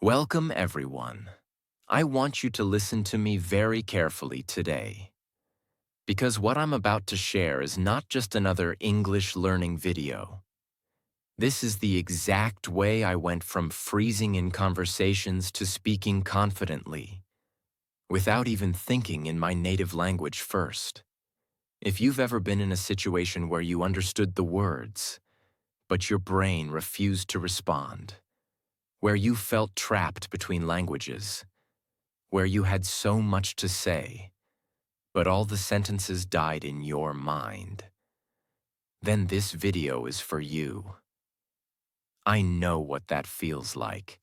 Welcome, everyone. I want you to listen to me very carefully today, because what I'm about to share is not just another English learning video. This is the exact way I went from freezing in conversations to speaking confidently, without even thinking in my native language first. If you've ever been in a situation where you understood the words, but your brain refused to respond, where you felt trapped between languages, where you had so much to say, but all the sentences died in your mind, then this video is for you. I know what that feels like.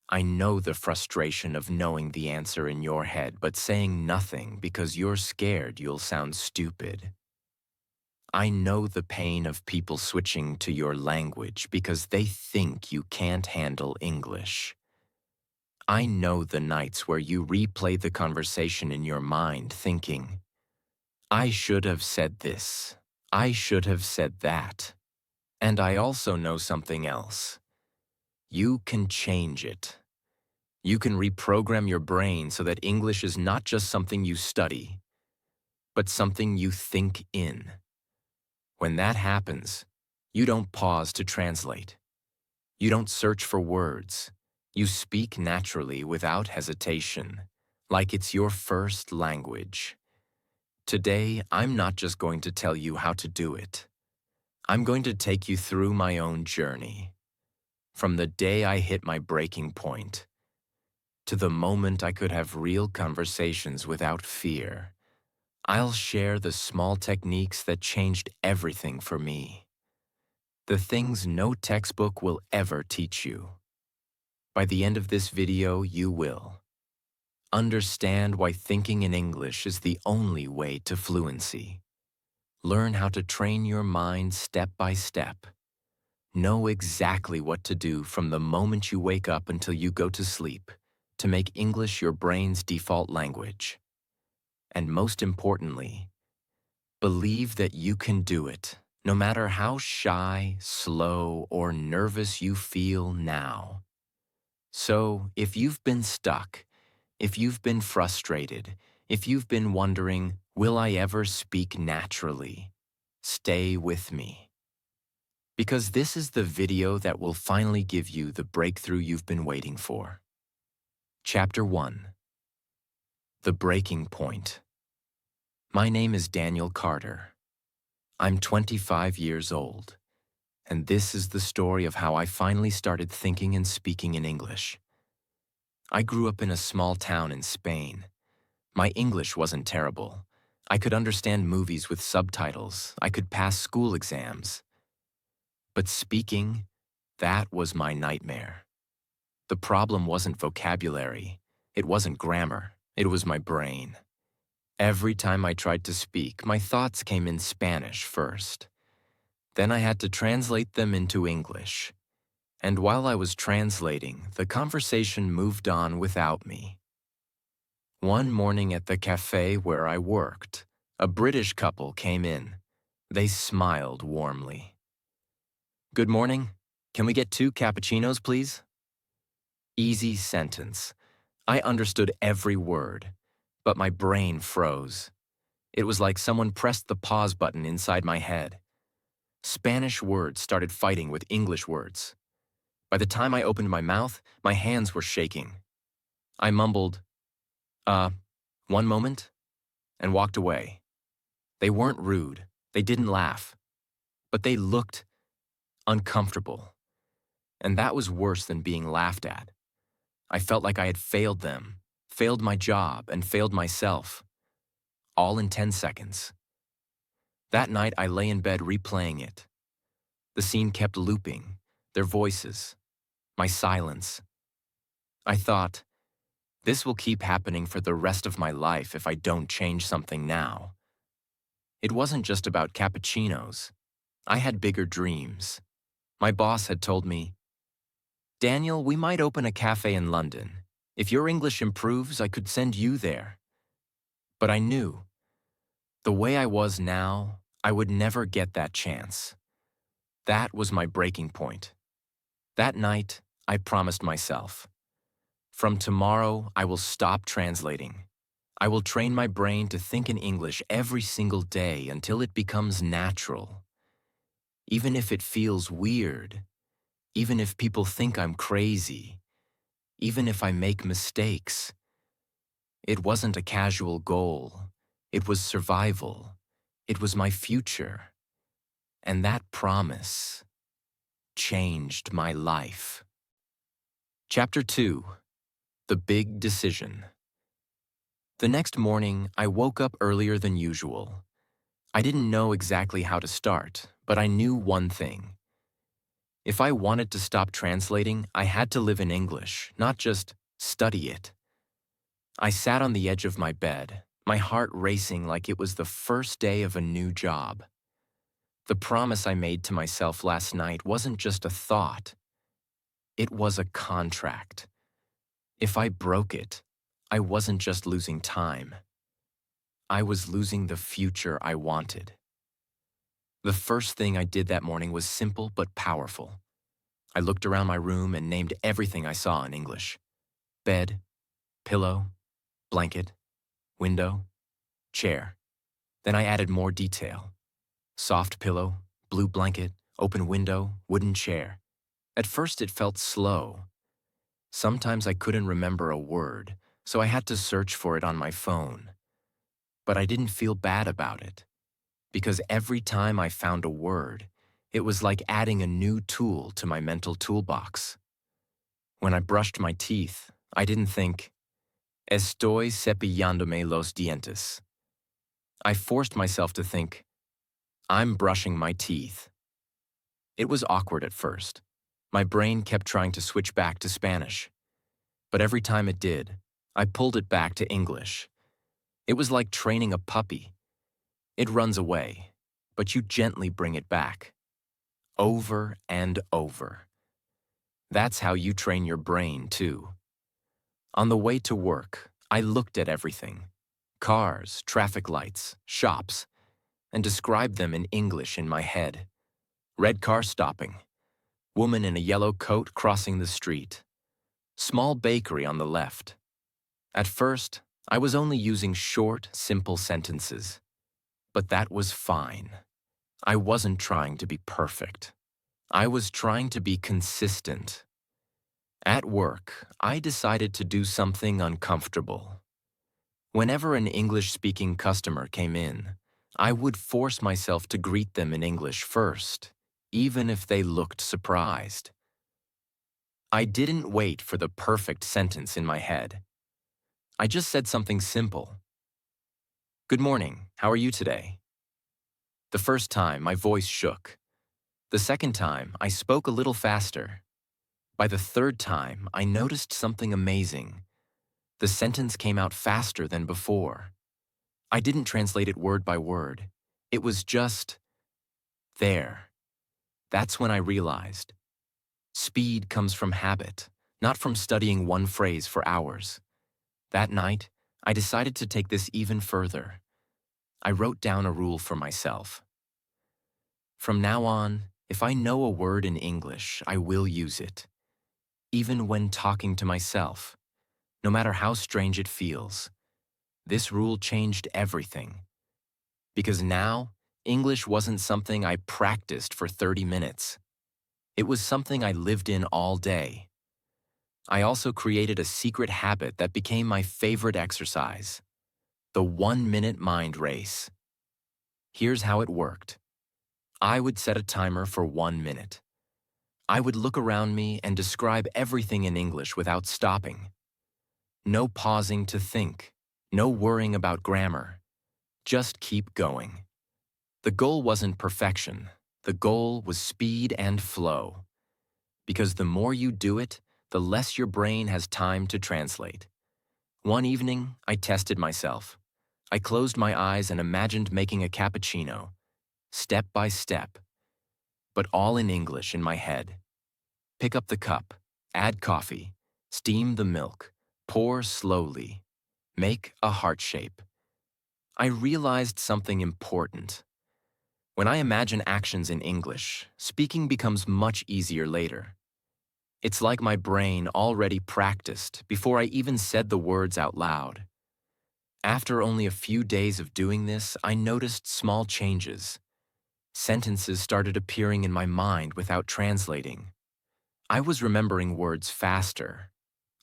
I know the frustration of knowing the answer in your head but saying nothing because you're scared you'll sound stupid. I know the pain of people switching to your language because they think you can't handle English. I know the nights where you replay the conversation in your mind thinking, I should have said this. I should have said that. And I also know something else. You can change it. You can reprogram your brain so that English is not just something you study, but something you think in. When that happens, you don't pause to translate. You don't search for words. You speak naturally without hesitation, like it's your first language. Today, I'm not just going to tell you how to do it. I'm going to take you through my own journey. From the day I hit my breaking point, to the moment I could have real conversations without fear, I'll share the small techniques that changed everything for me. The things no textbook will ever teach you. By the end of this video, you will understand why thinking in English is the only way to fluency. Learn how to train your mind step by step. Know exactly what to do from the moment you wake up until you go to sleep to make English your brain's default language. And most importantly, believe that you can do it, no matter how shy, slow, or nervous you feel now. So, if you've been stuck, if you've been frustrated, if you've been wondering, will I ever speak naturally? Stay with me. Because this is the video that will finally give you the breakthrough you've been waiting for. Chapter 1. The Breaking Point. My name is Daniel Carter. I'm 25 years old, and this is the story of how I finally started thinking and speaking in English. I grew up in a small town in Spain. My English wasn't terrible. I could understand movies with subtitles. I could pass school exams. But speaking, that was my nightmare. The problem wasn't vocabulary. It wasn't grammar. It was my brain. Every time I tried to speak, my thoughts came in Spanish first. Then I had to translate them into English. And while I was translating, the conversation moved on without me. One morning at the cafe where I worked, a British couple came in. They smiled warmly. Good morning. Can we get 2 cappuccinos, please? Easy sentence. I understood every word, but my brain froze. It was like someone pressed the pause button inside my head. Spanish words started fighting with English words. By the time I opened my mouth, my hands were shaking. I mumbled, one moment, and walked away. They weren't rude. They didn't laugh. But they looked uncomfortable. And that was worse than being laughed at. I felt like I had failed them, failed my job, and failed myself. All in 10 seconds. That night, I lay in bed replaying it. The scene kept looping, their voices, my silence. I thought, this will keep happening for the rest of my life if I don't change something now. It wasn't just about cappuccinos. I had bigger dreams. My boss had told me, Daniel, we might open a cafe in London. If your English improves, I could send you there. But I knew, the way I was now, I would never get that chance. That was my breaking point. That night, I promised myself, From tomorrow, I will stop translating. I will train my brain to think in English every single day until it becomes natural. Even if it feels weird, even if people think I'm crazy, even if I make mistakes. It wasn't a casual goal. It was survival. It was my future. And that promise changed my life. Chapter 2. The Big Decision. The next morning, I woke up earlier than usual. I didn't know exactly how to start, but I knew one thing. If I wanted to stop translating, I had to live in English, not just study it. I sat on the edge of my bed, my heart racing like it was the first day of a new job. The promise I made to myself last night wasn't just a thought. It was a contract. If I broke it, I wasn't just losing time. I was losing the future I wanted. The first thing I did that morning was simple but powerful. I looked around my room and named everything I saw in English. Bed, pillow, blanket, window, chair. Then I added more detail. Soft pillow, blue blanket, open window, wooden chair. At first it felt slow. Sometimes I couldn't remember a word, so I had to search for it on my phone. But I didn't feel bad about it, because every time I found a word, it was like adding a new tool to my mental toolbox. When I brushed my teeth, I didn't think, Estoy cepillándome los dientes. I forced myself to think, I'm brushing my teeth. It was awkward at first. My brain kept trying to switch back to Spanish. But every time it did, I pulled it back to English. It was like training a puppy. It runs away, but you gently bring it back. Over and over. That's how you train your brain, too. On the way to work, I looked at everything. Cars, traffic lights, shops, and described them in English in my head. Red car stopping. Woman in a yellow coat crossing the street. Small bakery on the left. At first, I was only using short, simple sentences. But that was fine. I wasn't trying to be perfect. I was trying to be consistent. At work, I decided to do something uncomfortable. Whenever an English-speaking customer came in, I would force myself to greet them in English first, even if they looked surprised. I didn't wait for the perfect sentence in my head. I just said something simple. Good morning, how are you today? The first time, my voice shook. The second time, I spoke a little faster. By the third time, I noticed something amazing. The sentence came out faster than before. I didn't translate it word by word. It was just there. That's when I realized. Speed comes from habit, not from studying one phrase for hours. That night, I decided to take this even further. I wrote down a rule for myself. From now on, if I know a word in English, I will use it. Even when talking to myself, no matter how strange it feels. This rule changed everything. Because now, English wasn't something I practiced for 30 minutes. It was something I lived in all day. I also created a secret habit that became my favorite exercise. The 1-minute mind race. Here's how it worked. I would set a timer for 1 minute. I would look around me and describe everything in English without stopping. No pausing to think, no worrying about grammar. Just keep going. The goal wasn't perfection. The goal was speed and flow. Because the more you do it, the less your brain has time to translate. One evening, I tested myself. I closed my eyes and imagined making a cappuccino, step by step, but all in English in my head. Pick up the cup, add coffee, steam the milk, pour slowly, make a heart shape. I realized something important. When I imagine actions in English, speaking becomes much easier later. It's like my brain already practiced before I even said the words out loud. After only a few days of doing this, I noticed small changes. Sentences started appearing in my mind without translating. I was remembering words faster.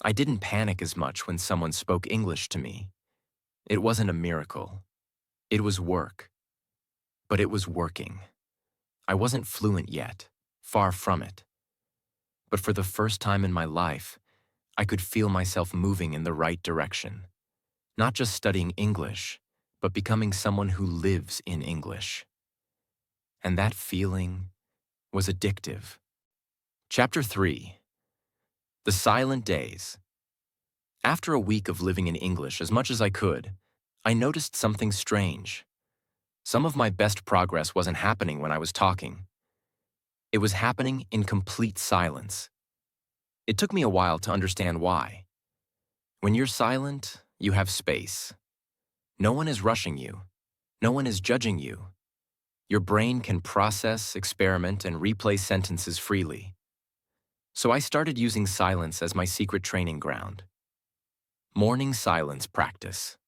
I didn't panic as much when someone spoke English to me. It wasn't a miracle. It was work. But it was working. I wasn't fluent yet, far from it. But for the first time in my life, I could feel myself moving in the right direction. Not just studying English, but becoming someone who lives in English. And that feeling was addictive. Chapter 3. The Silent Days. After a week of living in English as much as I could, I noticed something strange. Some of my best progress wasn't happening when I was talking. It was happening in complete silence. It took me a while to understand why. When you're silent, you have space. No one is rushing you. No one is judging you. Your brain can process, experiment, and replay sentences freely. So I started using silence as my secret training ground. Morning silence practice.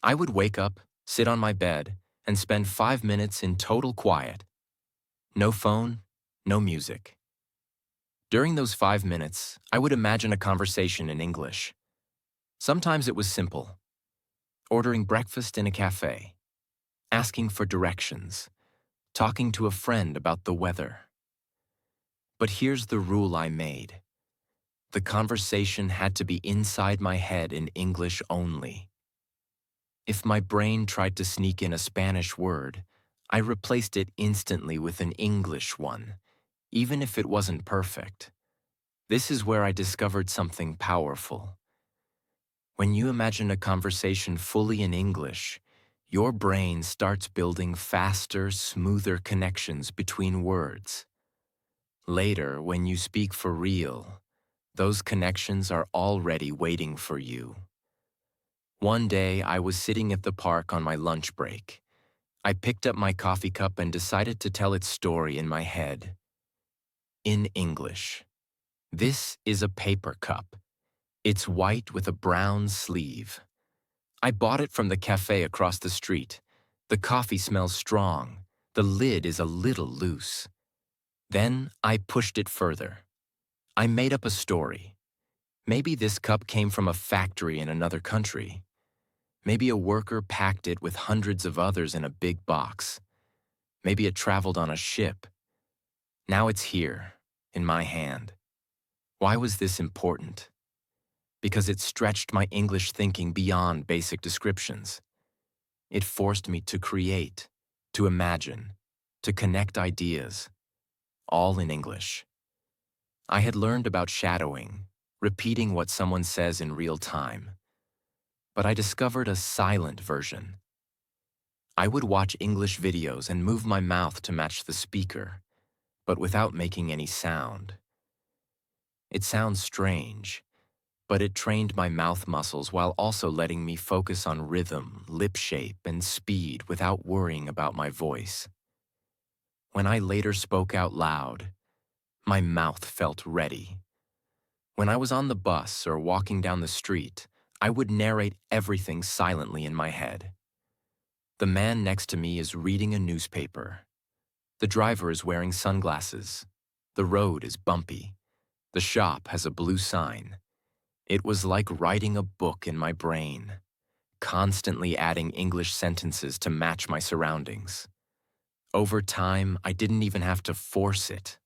I would wake up, sit on my bed, and spend 5 minutes in total quiet. No phone, no music. During those 5 minutes, I would imagine a conversation in English. Sometimes it was simple. Ordering breakfast in a cafe, asking for directions, talking to a friend about the weather. But here's the rule I made. The conversation had to be inside my head in English only. If my brain tried to sneak in a Spanish word, I replaced it instantly with an English one, even if it wasn't perfect. This is where I discovered something powerful. When you imagine a conversation fully in English, your brain starts building faster, smoother connections between words. Later, when you speak for real, those connections are already waiting for you. One day, I was sitting at the park on my lunch break. I picked up my coffee cup and decided to tell its story in my head. In English. This is a paper cup. It's white with a brown sleeve. I bought it from the cafe across the street. The coffee smells strong. The lid is a little loose. Then I pushed it further. I made up a story. Maybe this cup came from a factory in another country. Maybe a worker packed it with hundreds of others in a big box. Maybe it traveled on a ship. Now it's here, in my hand. Why was this important? Because it stretched my English thinking beyond basic descriptions. It forced me to create, to imagine, to connect ideas, all in English. I had learned about shadowing, repeating what someone says in real time. But I discovered a silent version. I would watch English videos and move my mouth to match the speaker, but without making any sound. It sounds strange, but it trained my mouth muscles while also letting me focus on rhythm, lip shape, and speed without worrying about my voice. When I later spoke out loud, my mouth felt ready. When I was on the bus or walking down the street, I would narrate everything silently in my head. The man next to me is reading a newspaper. The driver is wearing sunglasses. The road is bumpy. The shop has a blue sign. It was like writing a book in my brain, constantly adding English sentences to match my surroundings. Over time, I didn't even have to force it.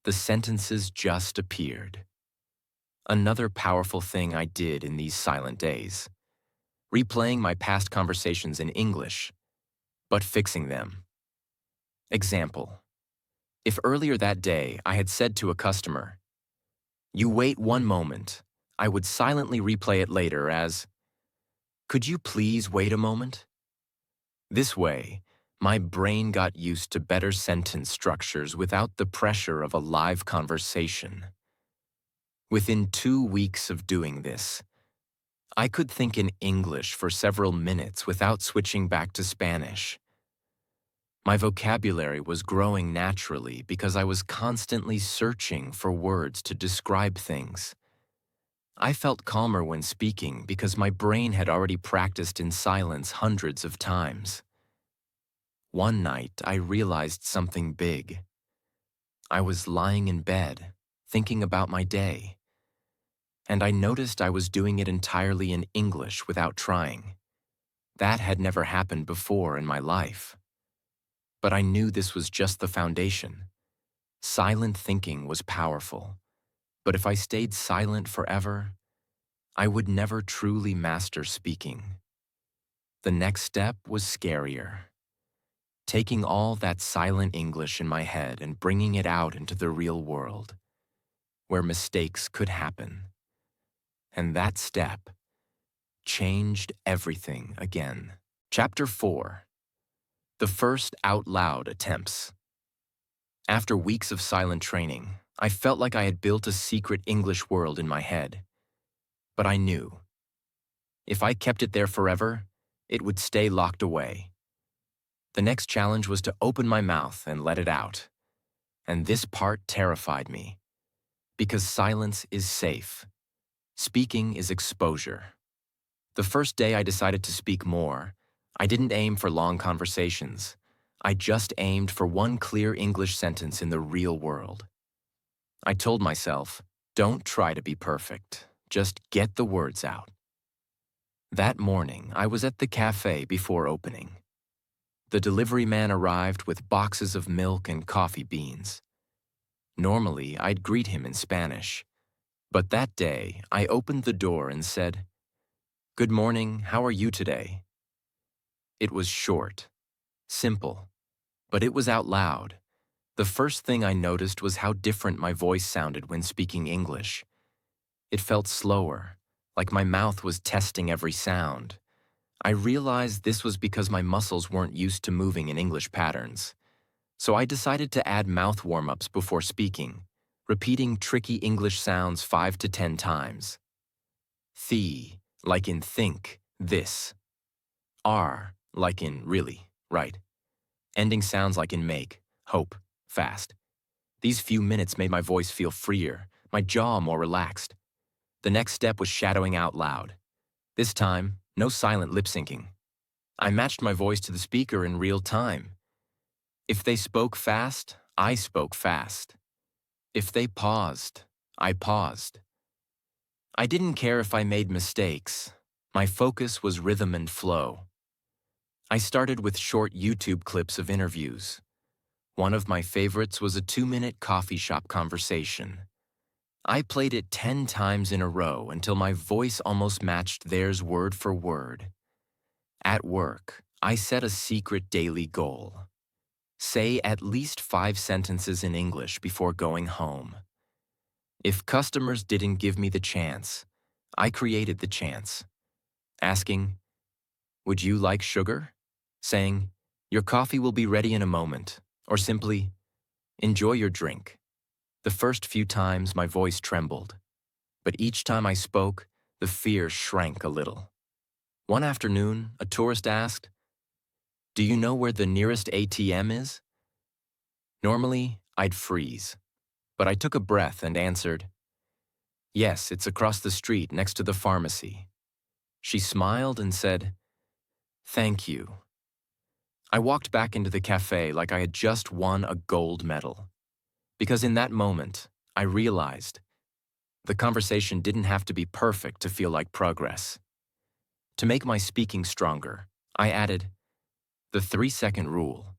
The sentences just appeared. Another powerful thing I did in these silent days, replaying my past conversations in English, but fixing them. Example: if earlier that day I had said to a customer, "You wait one moment," I would silently replay it later as, "Could you please wait a moment?" This way, my brain got used to better sentence structures without the pressure of a live conversation. Within 2 weeks of doing this, I could think in English for several minutes without switching back to Spanish. My vocabulary was growing naturally because I was constantly searching for words to describe things. I felt calmer when speaking because my brain had already practiced in silence hundreds of times. One night, I realized something big. I was lying in bed, thinking about my day, and I noticed I was doing it entirely in English without trying. That had never happened before in my life. But I knew this was just the foundation. Silent thinking was powerful, but if I stayed silent forever, I would never truly master speaking. The next step was scarier. Taking all that silent English in my head and bringing it out into the real world, where mistakes could happen. And that step changed everything again. Chapter 4. The first out loud attempts. After weeks of silent training, I felt like I had built a secret English world in my head. But I knew, if I kept it there forever, it would stay locked away. The next challenge was to open my mouth and let it out. And this part terrified me, because silence is safe. Speaking is exposure. The first day I decided to speak more, I didn't aim for long conversations. I just aimed for one clear English sentence in the real world. I told myself, don't try to be perfect. Just get the words out. That morning, I was at the cafe before opening. The delivery man arrived with boxes of milk and coffee beans. Normally, I'd greet him in Spanish. But that day, I opened the door and said, "Good morning, how are you today?" It was short, simple, but it was out loud. The first thing I noticed was how different my voice sounded when speaking English. It felt slower, like my mouth was testing every sound. I realized this was because my muscles weren't used to moving in English patterns. So I decided to add mouth warm-ups before speaking, repeating tricky English sounds 5 to 10 times. The, like in think, this. R, like in really, right. Ending sounds like in make, hope, fast. These few minutes made my voice feel freer, my jaw more relaxed. The next step was shadowing out loud. This time, no silent lip syncing. I matched my voice to the speaker in real time. If they spoke fast, I spoke fast. If they paused, I paused. I didn't care if I made mistakes. My focus was rhythm and flow. I started with short YouTube clips of interviews. One of my favorites was a 2-minute coffee shop conversation. I played it 10 times in a row until my voice almost matched theirs word for word. At work, I set a secret daily goal. Say at least 5 sentences in English before going home. If customers didn't give me the chance, I created the chance. Asking, "Would you like sugar?" Saying, "Your coffee will be ready in a moment," or simply, "Enjoy your drink." The first few times my voice trembled, but each time I spoke, the fear shrank a little. One afternoon, a tourist asked, "Do you know where the nearest ATM is?" Normally, I'd freeze, but I took a breath and answered, "Yes, it's across the street next to the pharmacy." She smiled and said, "Thank you." I walked back into the cafe like I had just won a gold medal. Because in that moment, I realized the conversation didn't have to be perfect to feel like progress. To make my speaking stronger, I added the 3-second rule.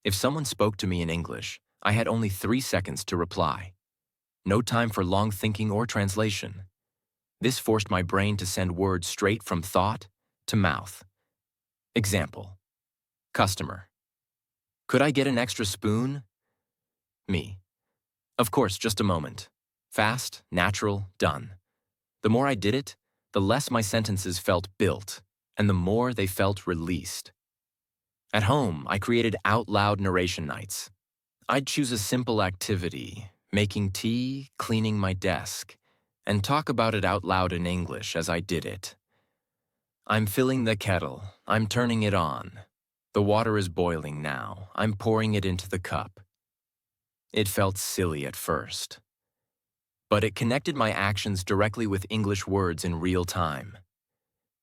If someone spoke to me in English, I had only 3 seconds to reply. No time for long thinking or translation. This forced my brain to send words straight from thought to mouth. Example. Customer. "Could I get an extra spoon?" Me. "Of course, just a moment." Fast, natural, done. The more I did it, the less my sentences felt built, and the more they felt released. At home, I created out-loud narration nights. I'd choose a simple activity, making tea, cleaning my desk, and talk about it out loud in English as I did it. "I'm filling the kettle. I'm turning it on." The water is boiling now. I'm pouring it into the cup. It felt silly at first, but it connected my actions directly with English words in real time,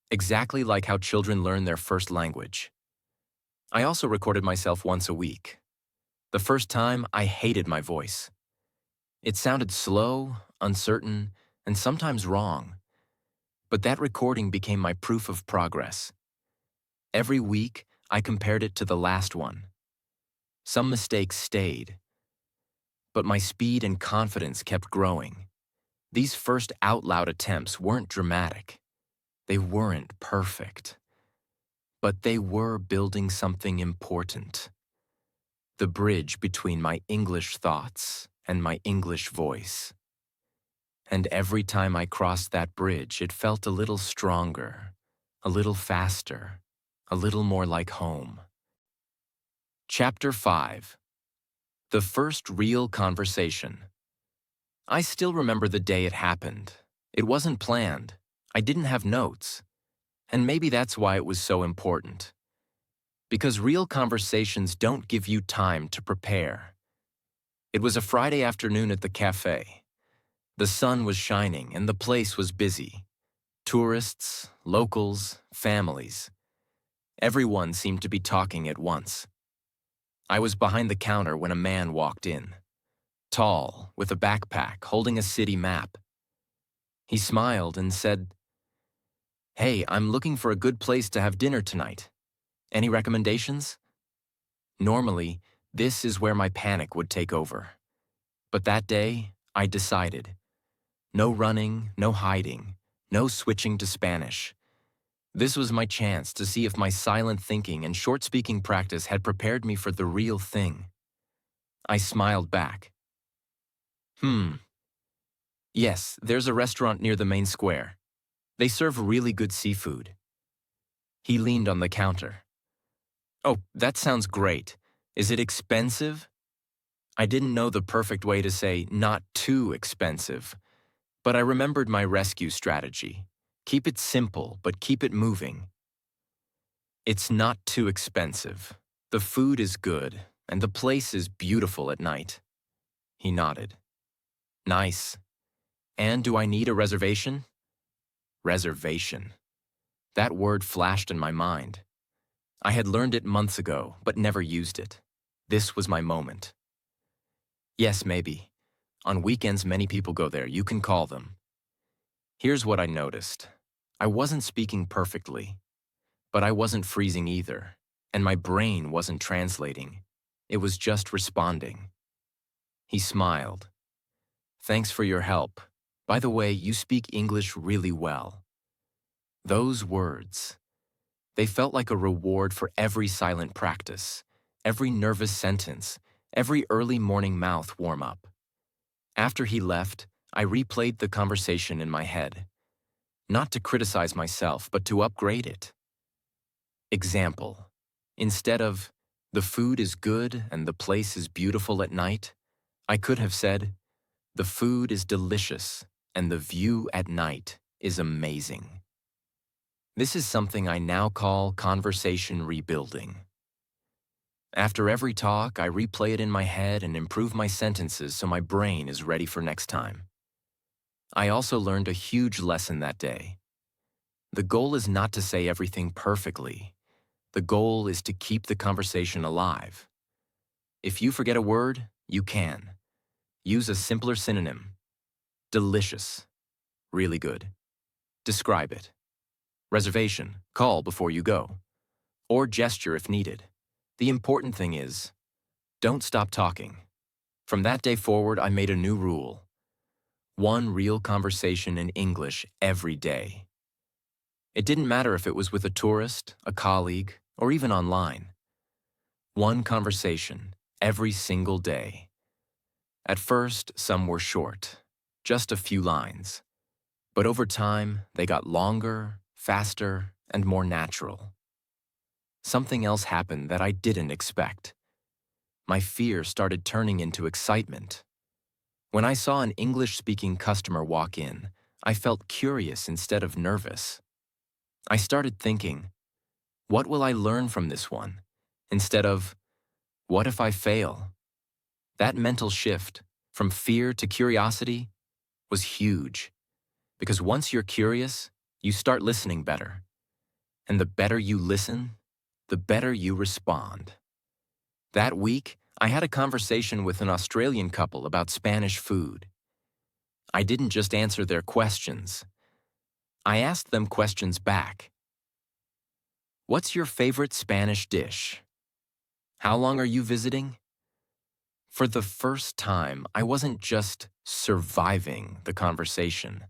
exactly like how children learn their first language. I also recorded myself once a week. The first time, I hated my voice. It sounded slow, uncertain, and sometimes wrong. But that recording became my proof of progress. Every week, I compared it to the last one. Some mistakes stayed, but my speed and confidence kept growing. These first out-loud attempts weren't dramatic. They weren't perfect. But they were building something important. The bridge between my English thoughts and my English voice. And every time I crossed that bridge, it felt a little stronger, a little faster, a little more like home. Chapter 5. The First Real Conversation. I still remember the day it happened. It wasn't planned. I didn't have notes. And maybe that's why it was so important. Because real conversations don't give you time to prepare. It was a Friday afternoon at the cafe. The sun was shining and the place was busy. Tourists, locals, families. Everyone seemed to be talking at once. I was behind the counter when a man walked in. Tall, with a backpack, holding a city map. He smiled and said, "Hey, I'm looking for a good place to have dinner tonight. Any recommendations?" Normally, this is where my panic would take over. But that day, I decided. No running, no hiding, no switching to Spanish. This was my chance to see if my silent thinking and short speaking practice had prepared me for the real thing. I smiled back. Yes, there's a restaurant near the main square. They serve really good seafood. He leaned on the counter. Oh, that sounds great. Is it expensive? I didn't know the perfect way to say not too expensive, but I remembered my rescue strategy. Keep it simple, but keep it moving. It's not too expensive. The food is good, and the place is beautiful at night. He nodded. Nice. And do I need a reservation? Reservation. That word flashed in my mind. I had learned it months ago, but never used it. This was my moment. Yes, maybe. On weekends, many people go there. You can call them. Here's what I noticed. I wasn't speaking perfectly, but I wasn't freezing either, and my brain wasn't translating. It was just responding. He smiled. Thanks for your help. By the way, you speak English really well. Those words. They felt like a reward for every silent practice, every nervous sentence, every early morning mouth warm-up. After he left, I replayed the conversation in my head. Not to criticize myself, but to upgrade it. Example. Instead of, the food is good and the place is beautiful at night, I could have said, the food is delicious and the view at night is amazing. This is something I now call conversation rebuilding. After every talk, I replay it in my head and improve my sentences so my brain is ready for next time. I also learned a huge lesson that day. The goal is not to say everything perfectly. The goal is to keep the conversation alive. If you forget a word, you can. Use a simpler synonym. Delicious. Really good. Describe it. Reservation. Call before you go. Or gesture if needed. The important thing is, don't stop talking. From that day forward, I made a new rule. One real conversation in English every day. It didn't matter if it was with a tourist, a colleague, or even online. One conversation every single day. At first, some were short, just a few lines. But over time, they got longer, faster, and more natural. Something else happened that I didn't expect. My fear started turning into excitement. When I saw an English-speaking customer walk in, I felt curious instead of nervous. I started thinking, what will I learn from this one? instead of, what if I fail? That mental shift from fear to curiosity was huge, because once you're curious, you start listening better. And the better you listen, the better you respond. That week, I had a conversation with an Australian couple about Spanish food. I didn't just answer their questions. I asked them questions back. What's your favorite Spanish dish? How long are you visiting? For the first time, I wasn't just surviving the conversation.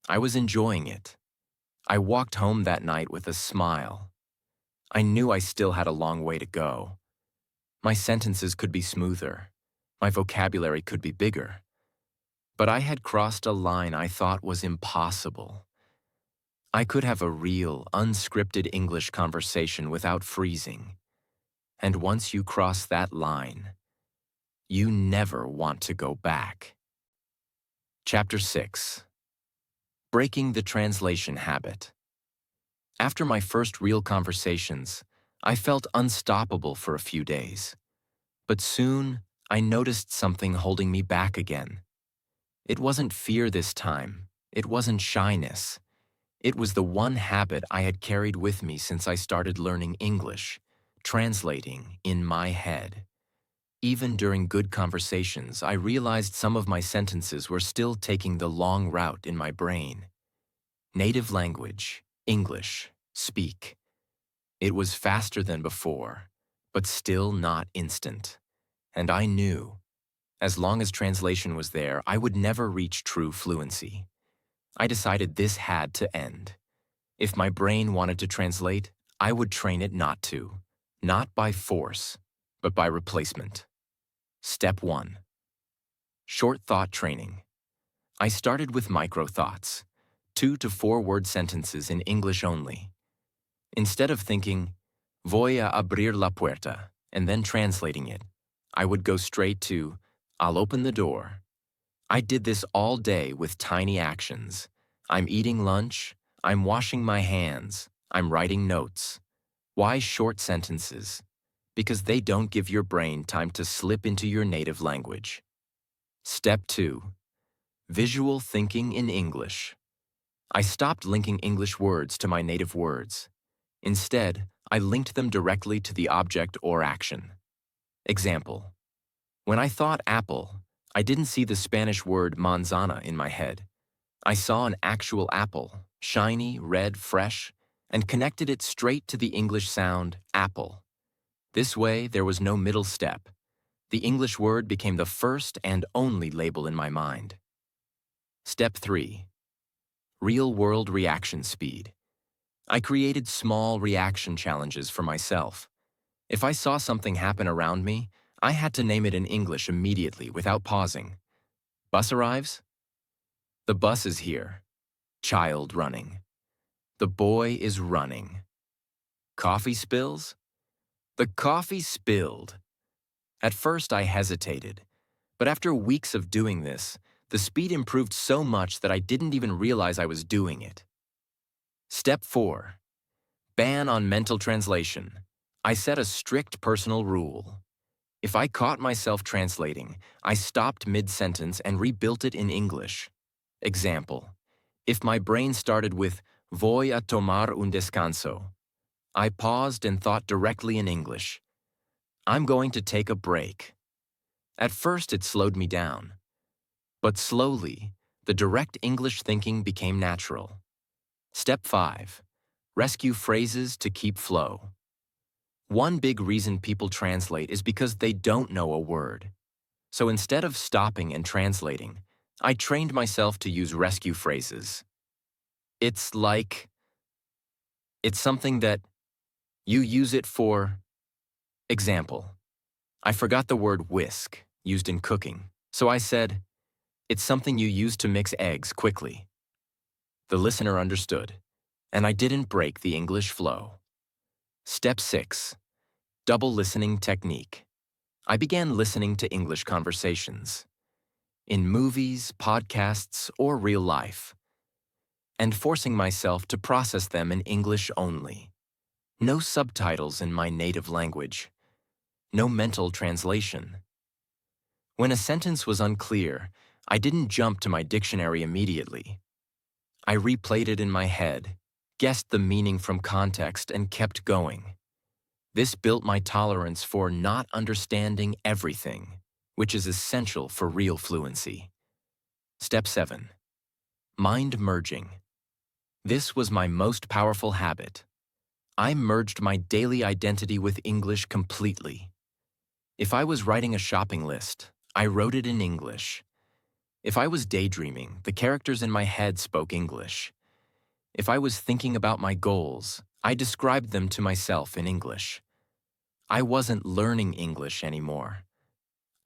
I was enjoying it. I walked home that night with a smile. I knew I still had a long way to go. My sentences could be smoother. My vocabulary could be bigger. But I had crossed a line I thought was impossible. I could have a real, unscripted English conversation without freezing. And once you cross that line, you never want to go back. Chapter 6. Breaking the Translation Habit. After my first real conversations, I felt unstoppable for a few days. But soon, I noticed something holding me back again. It wasn't fear this time. It wasn't shyness. It was the one habit I had carried with me since I started learning English, translating in my head. Even during good conversations, I realized some of my sentences were still taking the long route in my brain. Native language, English, speak. It was faster than before, but still not instant. And I knew, as long as translation was there, I would never reach true fluency. I decided this had to end. If my brain wanted to translate, I would train it not to. Not by force, but by replacement. Step 1. Short thought training. I started with micro thoughts, 2 to 4 word sentences in English only. Instead of thinking, voy a abrir la puerta, and then translating it, I would go straight to, I'll open the door. I did this all day with tiny actions. I'm eating lunch, I'm washing my hands, I'm writing notes. Why short sentences? Because they don't give your brain time to slip into your native language. Step 2. Visual thinking in English. I stopped linking English words to my native words. Instead, I linked them directly to the object or action. Example. When I thought apple, I didn't see the Spanish word manzana in my head. I saw an actual apple, shiny, red, fresh, and connected it straight to the English sound apple. This way, there was no middle step. The English word became the first and only label in my mind. Step 3. Real-world reaction speed. I created small reaction challenges for myself. If I saw something happen around me, I had to name it in English immediately without pausing. Bus arrives? The bus is here. Child running. The boy is running. Coffee spills? The coffee spilled. At first I hesitated, but after weeks of doing this, the speed improved so much that I didn't even realize I was doing it. Step 4. Ban on mental translation. I set a strict personal rule. If I caught myself translating, I stopped mid-sentence and rebuilt it in English. Example. If my brain started with voy a tomar un descanso, I paused and thought directly in English. I'm going to take a break. At first it slowed me down. But slowly, the direct English thinking became natural. Step 5. Rescue phrases to keep flow. One big reason people translate is because they don't know a word. So instead of stopping and translating, I trained myself to use rescue phrases. It's something that you use it for. Example. I forgot the word whisk, used in cooking, so I said, it's something you use to mix eggs quickly. The listener understood, and I didn't break the English flow. Step 6. Double listening technique. I began listening to English conversations. In movies, podcasts, or real life. And forcing myself to process them in English only. No subtitles in my native language. No mental translation. When a sentence was unclear, I didn't jump to my dictionary immediately. I replayed it in my head, guessed the meaning from context, and kept going. This built my tolerance for not understanding everything, which is essential for real fluency. Step 7. Mind merging. This was my most powerful habit. I merged my daily identity with English completely. If I was writing a shopping list, I wrote it in English. If I was daydreaming, the characters in my head spoke English. If I was thinking about my goals, I described them to myself in English. I wasn't learning English anymore.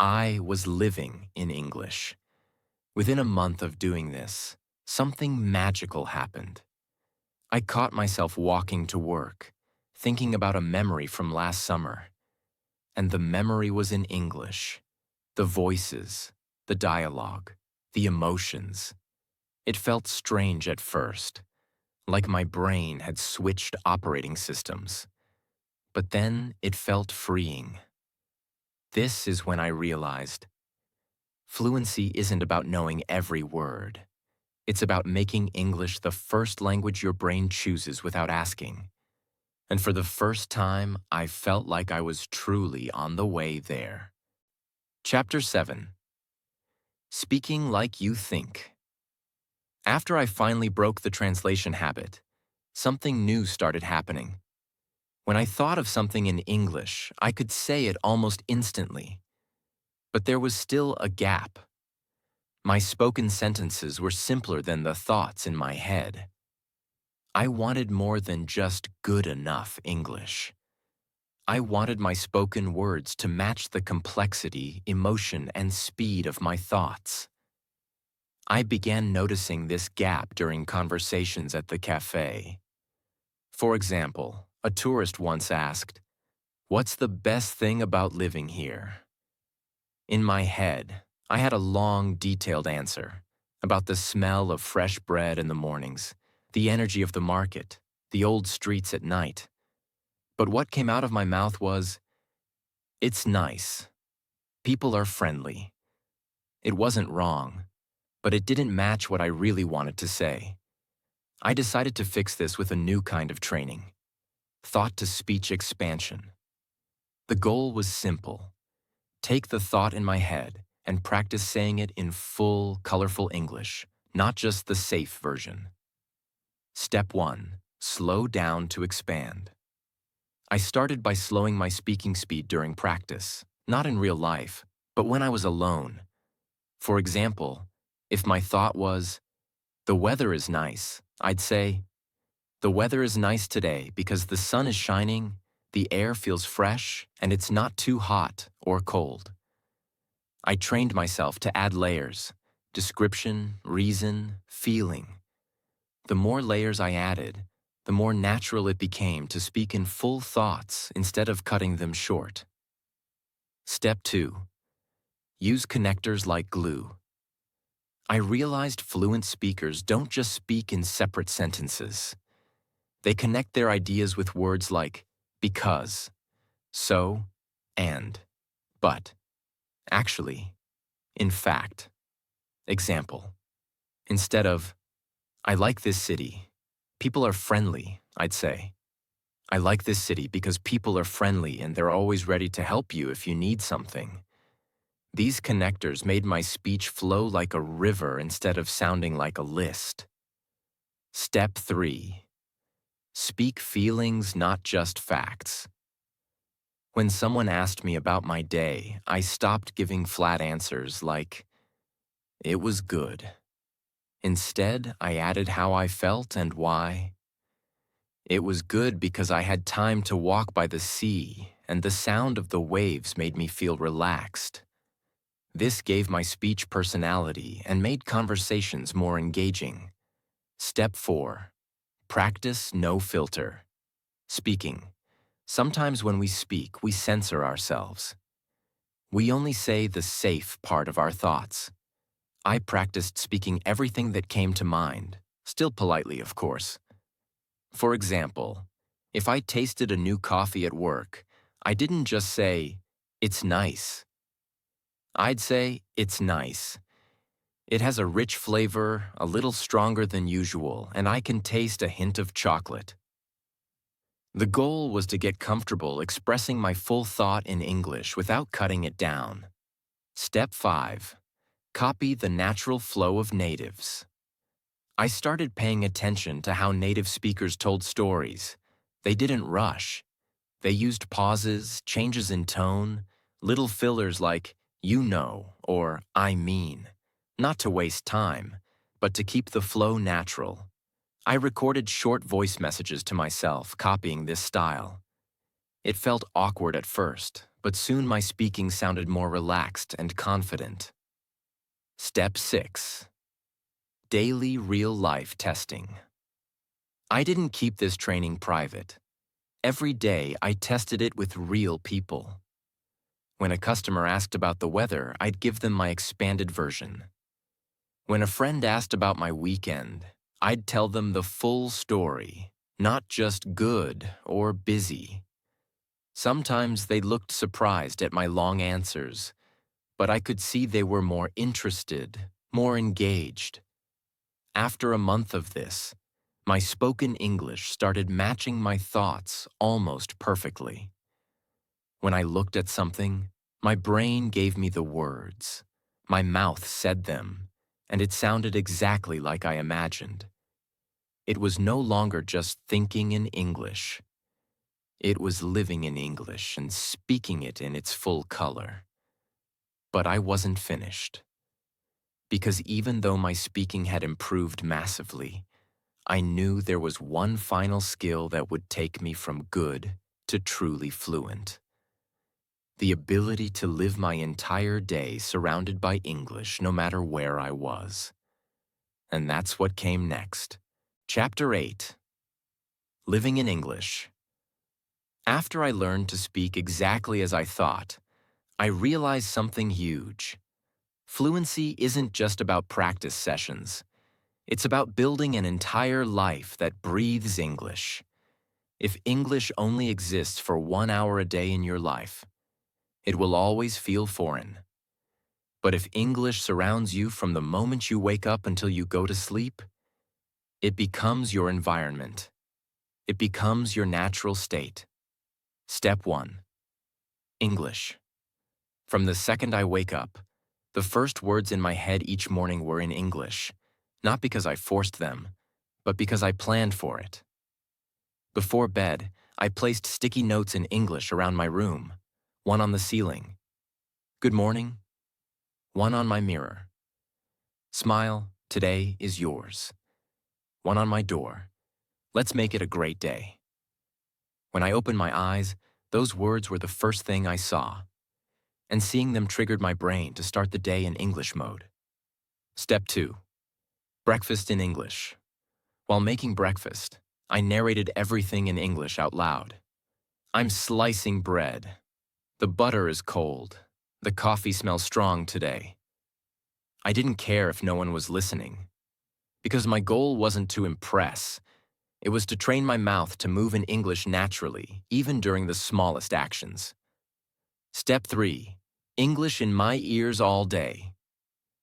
I was living in English. Within a month of doing this, something magical happened. I caught myself walking to work, thinking about a memory from last summer. And the memory was in English. The voices, the dialogue, the emotions. It felt strange at first, like my brain had switched operating systems. But then it felt freeing. This is when I realized fluency isn't about knowing every word. It's about making English the first language your brain chooses without asking. And for the first time, I felt like I was truly on the way there. Chapter 7. Speaking like you think. After I finally broke the translation habit, something new started happening. When I thought of something in English, I could say it almost instantly. But there was still a gap. My spoken sentences were simpler than the thoughts in my head. I wanted more than just good enough English. I wanted my spoken words to match the complexity, emotion, and speed of my thoughts. I began noticing this gap during conversations at the cafe. For example, a tourist once asked, "What's the best thing about living here?" In my head, I had a long, detailed answer about the smell of fresh bread in the mornings, the energy of the market, the old streets at night. But what came out of my mouth was, "It's nice. People are friendly." It wasn't wrong, but it didn't match what I really wanted to say. I decided to fix this with a new kind of training, thought-to-speech expansion. The goal was simple. Take the thought in my head and practice saying it in full, colorful English, not just the safe version. Step 1. Slow down to expand. I started by slowing my speaking speed during practice, not in real life, but when I was alone. For example, if my thought was, "The weather is nice," I'd say, "The weather is nice today because the sun is shining, the air feels fresh, and it's not too hot or cold." I trained myself to add layers: description, reason, feeling. The more layers I added, the more natural it became to speak in full thoughts instead of cutting them short. Step 2. Use connectors like glue. I realized fluent speakers don't just speak in separate sentences. They connect their ideas with words like because, so, and, but, actually, in fact. Example. Instead of, "I like this city. People are friendly," I'd say, "I like this city because people are friendly and they're always ready to help you if you need something." These connectors made my speech flow like a river instead of sounding like a list. Step 3. Speak feelings, not just facts. When someone asked me about my day, I stopped giving flat answers like, "It was good." Instead, I added how I felt and why. It was good because I had time to walk by the sea, and the sound of the waves made me feel relaxed. This gave my speech personality and made conversations more engaging. Step 4. Practice no filter. Speaking. Sometimes when we speak, we censor ourselves. We only say the safe part of our thoughts. I practiced speaking everything that came to mind, still politely, of course. For example, If I tasted a new coffee at work, I didn't just say, "It's nice." I'd say, "It's nice. It has a rich flavor, a little stronger than usual, and I can taste a hint of chocolate." The goal was to get comfortable expressing my full thought in English without cutting it down. Step 5. Copy the natural flow of natives. I started paying attention to how native speakers told stories. They didn't rush. They used pauses, changes in tone, little fillers like, "you know," or "I mean," not to waste time, but to keep the flow natural. I recorded short voice messages to myself, copying this style. It felt awkward at first, but soon my speaking sounded more relaxed and confident. Step 6. Daily real-life testing. I didn't keep this training private. Every day, I tested it with real people. When a customer asked about the weather, I'd give them my expanded version. When a friend asked about my weekend, I'd tell them the full story, not just good or busy. Sometimes they looked surprised at my long answers, but I could see they were more interested, more engaged. After a month of this, my spoken English started matching my thoughts almost perfectly. When I looked at something, my brain gave me the words. My mouth said them, and it sounded exactly like I imagined. It was no longer just thinking in English. It was living in English and speaking it in its full color. But I wasn't finished. Because even though my speaking had improved massively, I knew there was one final skill that would take me from good to truly fluent. The ability to live my entire day surrounded by English no matter where I was. And that's what came next. Chapter 8. Living in English. After I learned to speak exactly as I thought, I realized something huge. Fluency isn't just about practice sessions. It's about building an entire life that breathes English. If English only exists for 1 hour a day in your life, it will always feel foreign. But if English surrounds you from the moment you wake up until you go to sleep, it becomes your environment. It becomes your natural state. Step 1. English. From the second I wake up, the first words in my head each morning were in English, not because I forced them, but because I planned for it. Before bed, I placed sticky notes in English around my room, one on the ceiling. "Good morning," one on my mirror. "Smile, today is yours," one on my door. "Let's make it a great day." When I opened my eyes, those words were the first thing I saw, and seeing them triggered my brain to start the day in English mode. Step 2. Breakfast in English. While making breakfast, I narrated everything in English out loud. "I'm slicing bread. The butter is cold. The coffee smells strong today." I didn't care if no one was listening, because my goal wasn't to impress. It was to train my mouth to move in English naturally, even during the smallest actions. Step 3. English in my ears all day.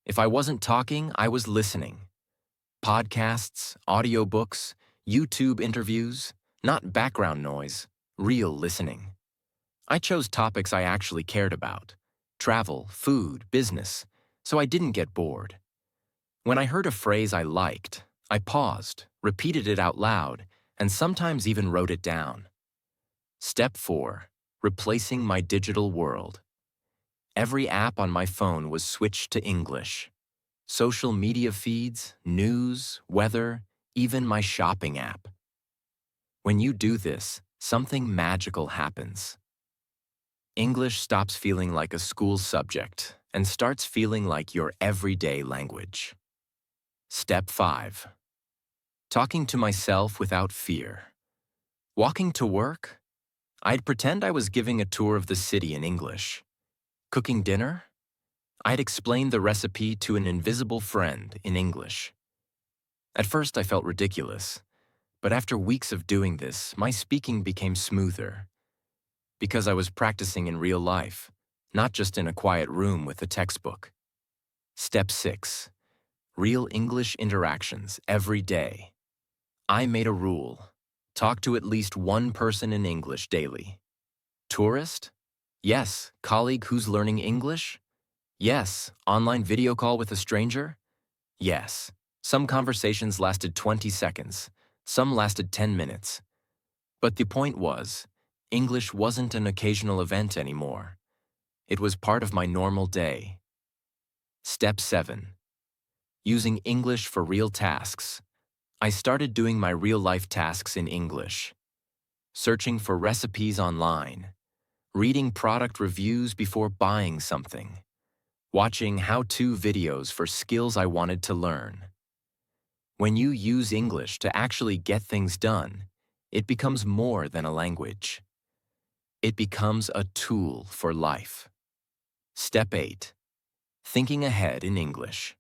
If I wasn't talking, I was listening. Podcasts, audiobooks, YouTube interviews, not background noise, real listening. I chose topics I actually cared about: travel, food, business, so I didn't get bored. When I heard a phrase I liked, I paused, repeated it out loud, and sometimes even wrote it down. Step 4. Replacing my digital world. Every app on my phone was switched to English. Social media feeds, news, weather, even my shopping app. When you do this, something magical happens. English stops feeling like a school subject and starts feeling like your everyday language. Step 5. Talking to myself without fear. Walking to work? I'd pretend I was giving a tour of the city in English. Cooking dinner? I'd explain the recipe to an invisible friend in English. At first I felt ridiculous, But after weeks of doing this, my speaking became smoother because I was practicing in real life, not just in a quiet room with a textbook. Step 6. Real English interactions every day. I made a rule. Talk to at least one person in English daily. Tourist? Yes. Colleague who's learning English? Yes. Online video call with a stranger? Yes. Some conversations lasted 20 seconds. Some lasted 10 minutes. But the point was, English wasn't an occasional event anymore. It was part of my normal day. Step 7. Using English for real tasks. I started doing my real-life tasks in English. Searching for recipes online. Reading product reviews before buying something. Watching how-to videos for skills I wanted to learn. When you use English to actually get things done, it becomes more than a language. It becomes a tool for life. Step 8. Thinking ahead in English.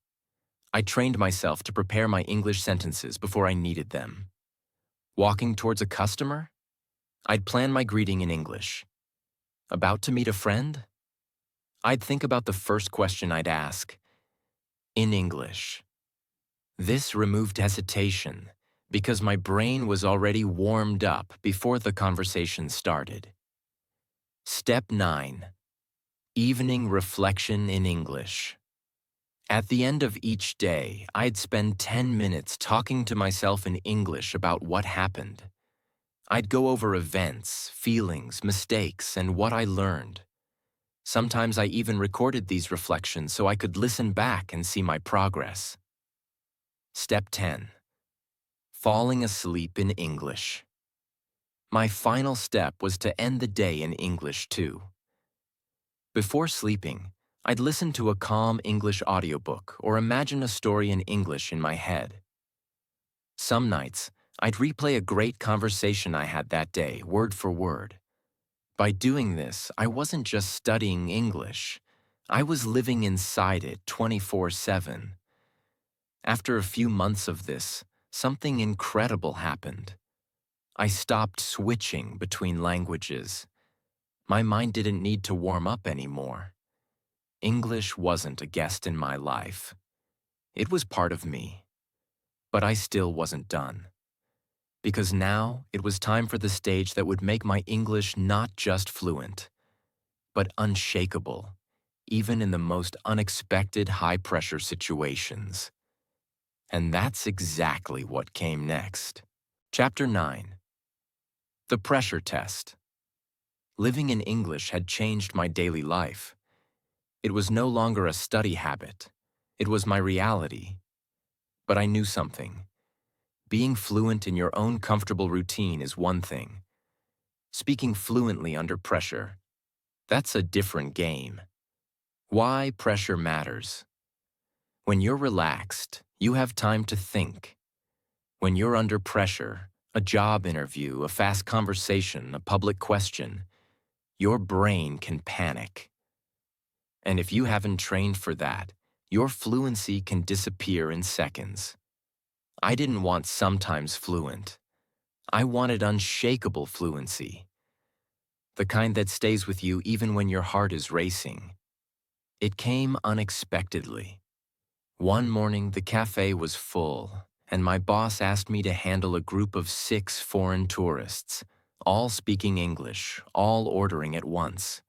I trained myself to prepare my English sentences before I needed them. Walking towards a customer? I'd plan my greeting in English. About to meet a friend? I'd think about the first question I'd ask in English. This removed hesitation because my brain was already warmed up before the conversation started. Step 9. Evening reflection in English. At the end of each day, I'd spend 10 minutes talking to myself in English about what happened. I'd go over events, feelings, mistakes, and what I learned. Sometimes I even recorded these reflections so I could listen back and see my progress. Step 10. Falling asleep in English. My final step was to end the day in English too. Before sleeping, I'd listen to a calm English audiobook or imagine a story in English in my head. Some nights, I'd replay a great conversation I had that day, word for word. By doing this, I wasn't just studying English. I was living inside it 24/7. After a few months of this, something incredible happened. I stopped switching between languages. My mind didn't need to warm up anymore. English wasn't a guest in my life. It was part of me. But I still wasn't done. Because now it was time for the stage that would make my English not just fluent, but unshakable, even in the most unexpected high-pressure situations. And that's exactly what came next. Chapter 9. The Pressure Test. Living in English had changed my daily life. It was no longer a study habit. It was my reality. But I knew something. Being fluent in your own comfortable routine is one thing. Speaking fluently under pressure, that's a different game. Why pressure matters. When you're relaxed, you have time to think. When you're under pressure, a job interview, a fast conversation, a public question, your brain can panic. And if you haven't trained for that, your fluency can disappear in seconds. I didn't want sometimes fluent. I wanted unshakable fluency. The kind that stays with you even when your heart is racing. It came unexpectedly. One morning, the cafe was full, and my boss asked me to handle a group of 6 foreign tourists, all speaking English, all ordering at once.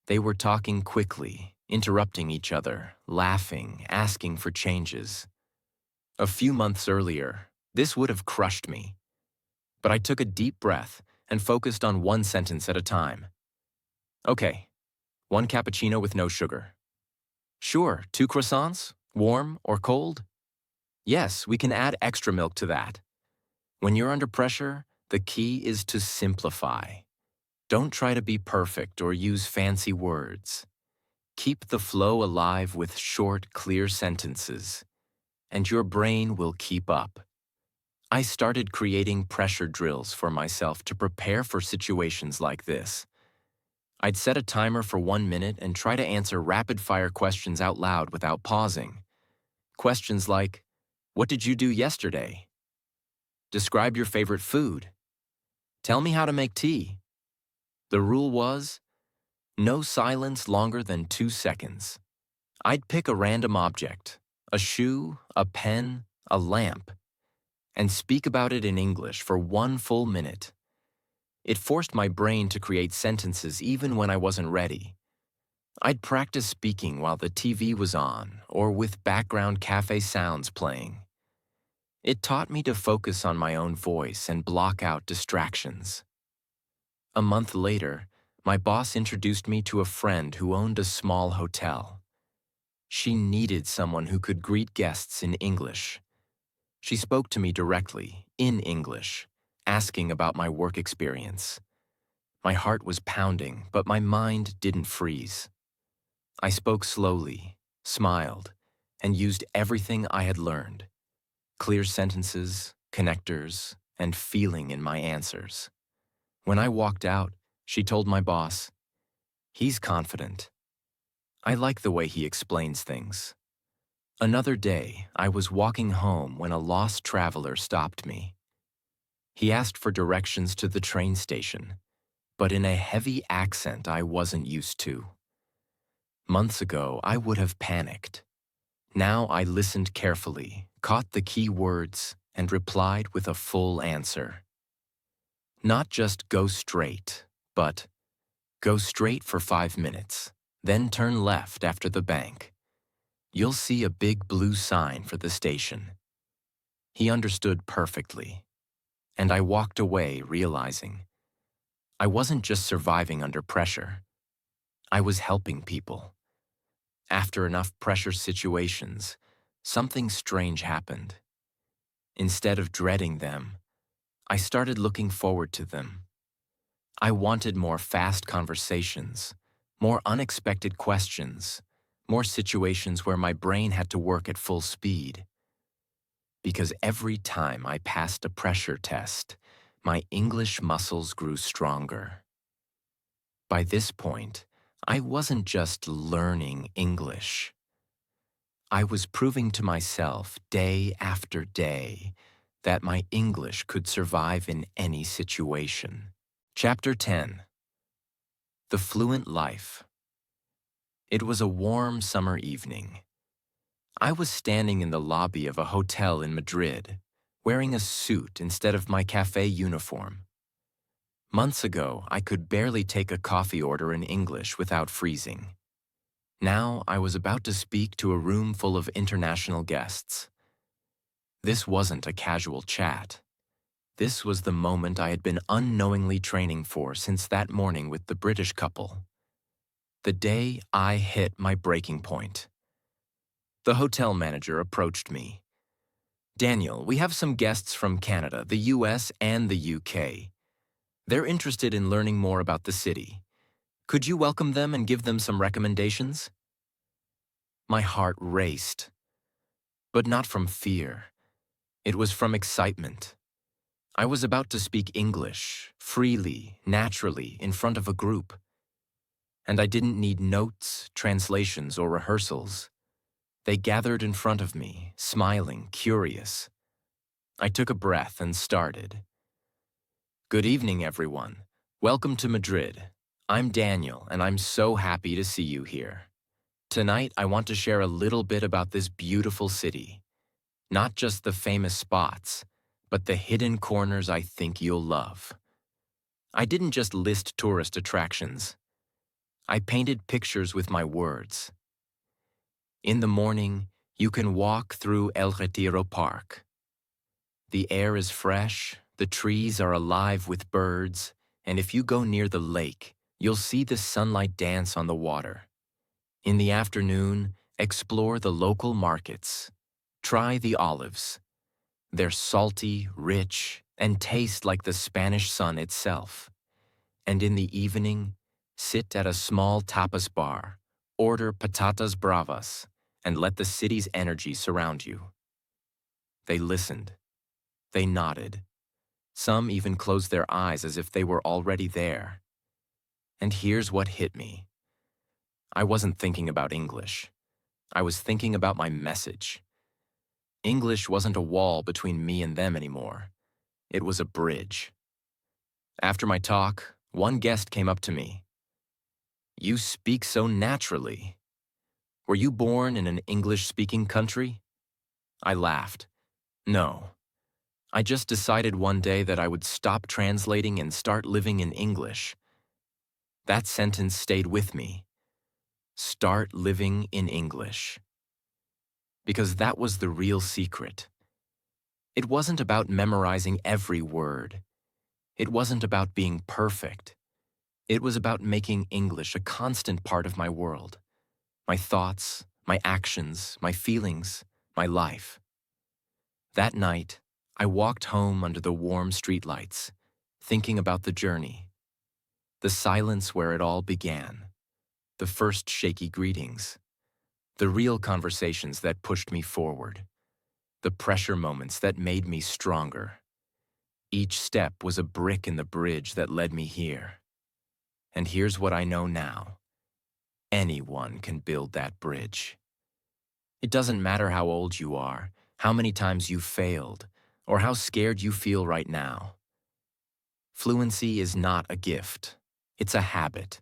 They were talking quickly, interrupting each other, laughing, asking for changes. A few months earlier, this would have crushed me. But I took a deep breath and focused on one sentence at a time. Okay, 1 cappuccino with no sugar. Sure, 2 croissants, warm or cold? Yes, we can add extra milk to that. When you're under pressure, the key is to simplify. Don't try to be perfect or use fancy words. Keep the flow alive with short, clear sentences, and your brain will keep up. I started creating pressure drills for myself to prepare for situations like this. I'd set a timer for 1 minute and try to answer rapid-fire questions out loud without pausing. Questions like, what did you do yesterday? Describe your favorite food. Tell me how to make tea. The rule was no silence longer than 2 seconds. I'd pick a random object, a shoe, a pen, a lamp, and speak about it in English for 1 full minute. It forced my brain to create sentences even when I wasn't ready. I'd practice speaking while the TV was on or with background cafe sounds playing. It taught me to focus on my own voice and block out distractions. A month later, my boss introduced me to a friend who owned a small hotel. She needed someone who could greet guests in English. She spoke to me directly, in English, asking about my work experience. My heart was pounding, but my mind didn't freeze. I spoke slowly, smiled, and used everything I had learned. Clear sentences, connectors, and feeling in my answers. When I walked out, she told my boss, "He's confident. I like the way he explains things." Another day, I was walking home when a lost traveler stopped me. He asked for directions to the train station, but in a heavy accent I wasn't used to. Months ago, I would have panicked. Now I listened carefully, caught the key words, and replied with a full answer. Not just go straight, but go straight for 5 minutes, then turn left after the bank. You'll see a big blue sign for the station. He understood perfectly, and I walked away realizing I wasn't just surviving under pressure. I was helping people. After enough pressure situations, something strange happened. Instead of dreading them, I started looking forward to them. I wanted more fast conversations, more unexpected questions, more situations where my brain had to work at full speed. Because every time I passed a pressure test, my English muscles grew stronger. By this point, I wasn't just learning English. I was proving to myself day after day that my English could survive in any situation. Chapter 10. The Fluent Life. It was a warm summer evening. I was standing in the lobby of a hotel in Madrid, wearing a suit instead of my cafe uniform. Months ago, I could barely take a coffee order in English without freezing. Now, I was about to speak to a room full of international guests. This wasn't a casual chat. This was the moment I had been unknowingly training for since that morning with the British couple. The day I hit my breaking point. The hotel manager approached me. "Daniel, we have some guests from Canada, the US, and the UK. They're interested in learning more about the city. Could you welcome them and give them some recommendations?" My heart raced, but not from fear. It was from excitement. I was about to speak English, freely, naturally, in front of a group. And I didn't need notes, translations, or rehearsals. They gathered in front of me, smiling, curious. I took a breath and started. "Good evening, everyone. Welcome to Madrid. I'm Daniel, and I'm so happy to see you here. Tonight, I want to share a little bit about this beautiful city. Not just the famous spots, but the hidden corners I think you'll love." I didn't just list tourist attractions. I painted pictures with my words. In the morning, you can walk through El Retiro Park. The air is fresh, the trees are alive with birds, and if you go near the lake, you'll see the sunlight dance on the water. In the afternoon, explore the local markets. Try the olives. They're salty, rich, and taste like the Spanish sun itself. And in the evening, sit at a small tapas bar, order patatas bravas, and let the city's energy surround you. They listened. They nodded. Some even closed their eyes as if they were already there. And here's what hit me. I wasn't thinking about English. I was thinking about my message. English wasn't a wall between me and them anymore. It was a bridge. After my talk, one guest came up to me. "You speak so naturally. Were you born in an English-speaking country?" I laughed. "No. I just decided one day that I would stop translating and start living in English." That sentence stayed with me. Start living in English. Because that was the real secret. It wasn't about memorizing every word. It wasn't about being perfect. It was about making English a constant part of my world. My thoughts, my actions, my feelings, my life. That night, I walked home under the warm streetlights, thinking about the journey. The silence where it all began. The first shaky greetings. The real conversations that pushed me forward. The pressure moments that made me stronger. Each step was a brick in the bridge that led me here. And here's what I know now. Anyone can build that bridge. It doesn't matter how old you are, how many times you failed, or how scared you feel right now. Fluency is not a gift. It's a habit.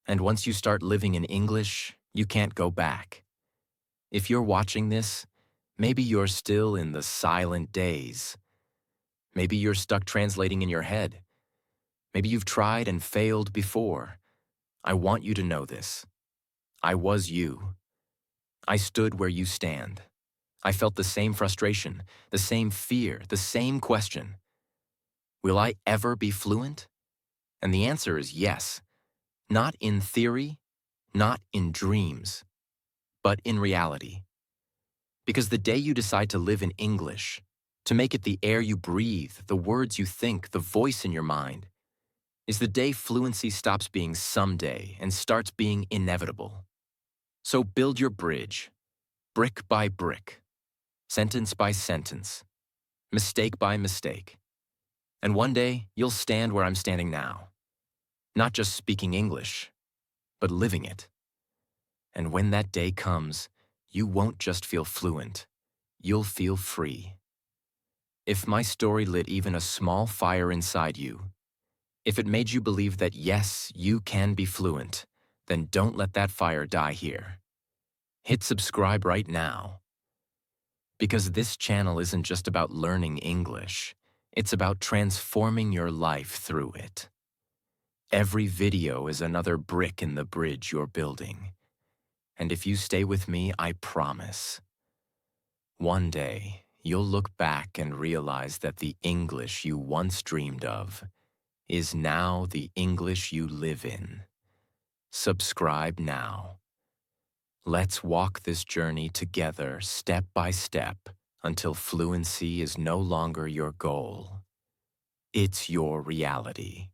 And once you start living in English, you can't go back. If you're watching this, maybe you're still in the silent days. Maybe you're stuck translating in your head. Maybe you've tried and failed before. I want you to know this. I was you. I stood where you stand. I felt the same frustration, the same fear, the same question. Will I ever be fluent? And the answer is yes. Not in theory, not in dreams, but in reality. Because the day you decide to live in English, to make it the air you breathe, the words you think, the voice in your mind, is the day fluency stops being someday and starts being inevitable. So build your bridge, brick by brick, sentence by sentence, mistake by mistake. And one day, you'll stand where I'm standing now. Not just speaking English, but living it. And when that day comes, you won't just feel fluent, you'll feel free. If my story lit even a small fire inside you, if it made you believe that yes, you can be fluent, then don't let that fire die here. Hit subscribe right now. Because this channel isn't just about learning English, it's about transforming your life through it. Every video is another brick in the bridge you're building. And if you stay with me, I promise, one day you'll look back and realize that the English you once dreamed of is now the English you live in. Subscribe now. Let's walk this journey together step by step until fluency is no longer your goal. It's your reality.